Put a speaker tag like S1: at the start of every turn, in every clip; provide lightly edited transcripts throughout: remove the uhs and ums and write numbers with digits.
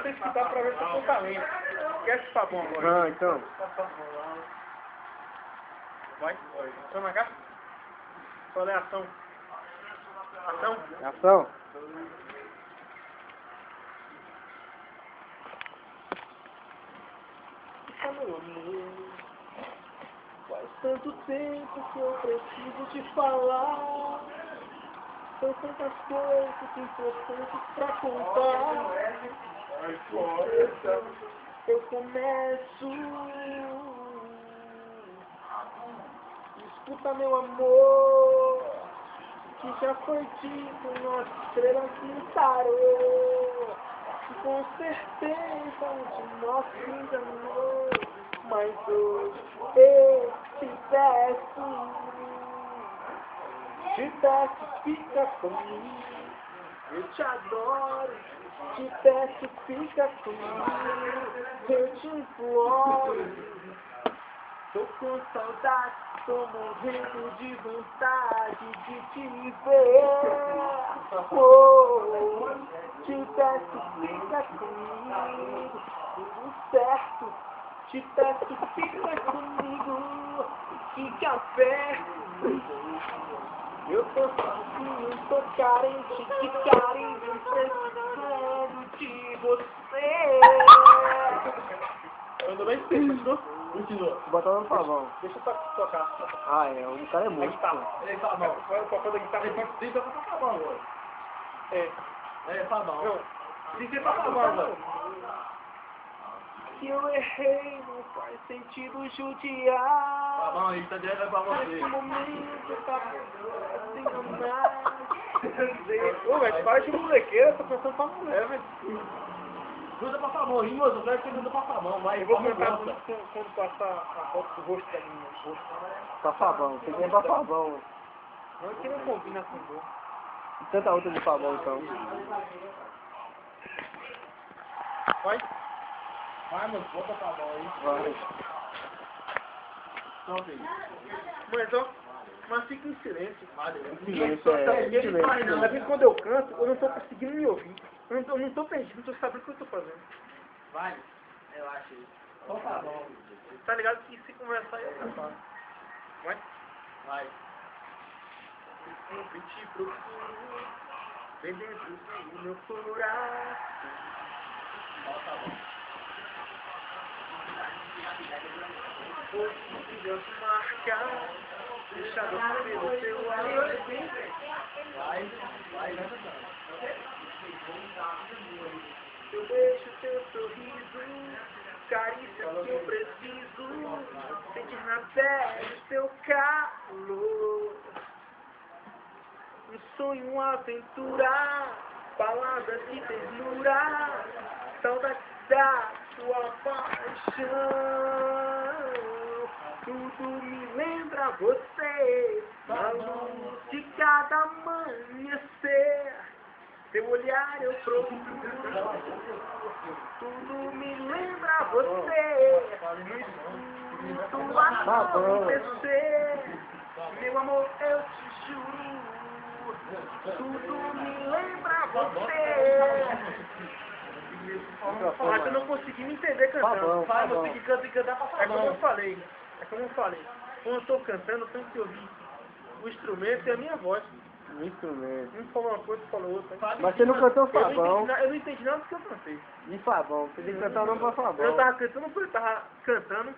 S1: Tem que estudar pra ver se eu tô talento. Esquece o sabão agora.
S2: Ah, então.
S1: Vai. Ação na cá? Qual é a ação? Ação?
S2: Ação.
S1: Meu amor, faz tanto tempo que eu preciso te falar. São tantas coisas importantes pra contar. Eu começo. Escuta, meu amor, que já foi dito, nossa estrela se parou. E com certeza um de nós se enganou. Mas hoje eu te peço, fica comigo. Eu te adoro, te peço, fica comigo. Eu te imploro. Tô com saudade, tô morrendo de vontade de te ver. Oh, te peço, fica comigo. Tudo certo, te peço, fica comigo. Fica perto. Eu tô sozinho, tô carente de carinho, precisando de você. Tudo bem? Continua? Continua.
S2: Botar no sabão.
S1: Deixa eu tocar.
S2: Ah, é. O cara é muito.
S1: Ele tá bom. Vai o papel da guitarra. Ele tá com sabão agora. É, sabão. Não. Tem que ser sabão agora. Se eu errei, não faz sentido judiar.
S3: Sabão, ele tá direto pra você.
S1: Nesse momento eu tava se enganar. Ô, velho, para de molequeira, tô pensando pra mulher, velho.
S3: Gruda pra sabão, hein, moço? Eu quero que gruda pra sabão, vai.
S1: Eu vou cantar quando passar a foto do rosto da minha rosto.
S2: Pra sabão. Tem que ir pra sabão.
S1: Não, que não combina com dor.
S2: Tanta outra de sabão, então.
S1: Vai.
S3: Vai, moço, bota sabão aí.
S2: Vai.
S3: Então, filho.
S1: Mas fica em silêncio.
S2: Silêncio é. Silêncio.
S1: Às vezes quando eu canto, eu não tô conseguindo me ouvir. Eu não tô perdido, não tô sabendo o que eu tô fazendo.
S3: Vai. Relaxa aí. Só sabão.
S1: Tá ligado que se conversar eu cantar. Vai.
S3: Vai.
S1: Sempre te procuro, bem dentro do meu coração.
S3: Só sabão.
S1: Fosse Deus marcar, deixado pelo seu amor.
S3: Vai. Vai, vai cantando.
S1: Eu beijo teu sorriso, carícia que eu preciso, sentir na pele seu calor. Um sonho, uma aventura, palavras de ternura, saudade da sua paixão. Tudo me lembra você, a luz de cada amanhecer. Seu olhar eu procuro, tudo me lembra você, no escuro acontecer, meu amor eu te juro, tudo me lembra você. Mas eu não consegui me entender cantando.
S3: Vai, você que canta e cantar pra
S1: É como
S3: sabão.
S1: eu falei, quando eu estou cantando eu tenho que ouvir o instrumento e a minha voz.
S2: Um instrumento.
S1: Um falou uma coisa, falou outra.
S2: Mas você não cantou sabão.
S1: Eu não entendi nada do que eu cantei.
S2: De sabão. Você tem que cantar não pra sabão.
S1: Eu tava cantando porque eu tava cantando.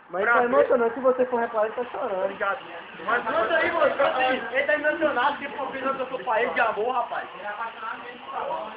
S2: Mas tá emocionante. Se você for reparar, ele tá chorando.
S1: Obrigado.
S3: Mas canta aí, moço, canta aí. Ele tá emocionado, porque por que eu sou pra ele de amor, rapaz. Ele é apaixonado mesmo de sabão.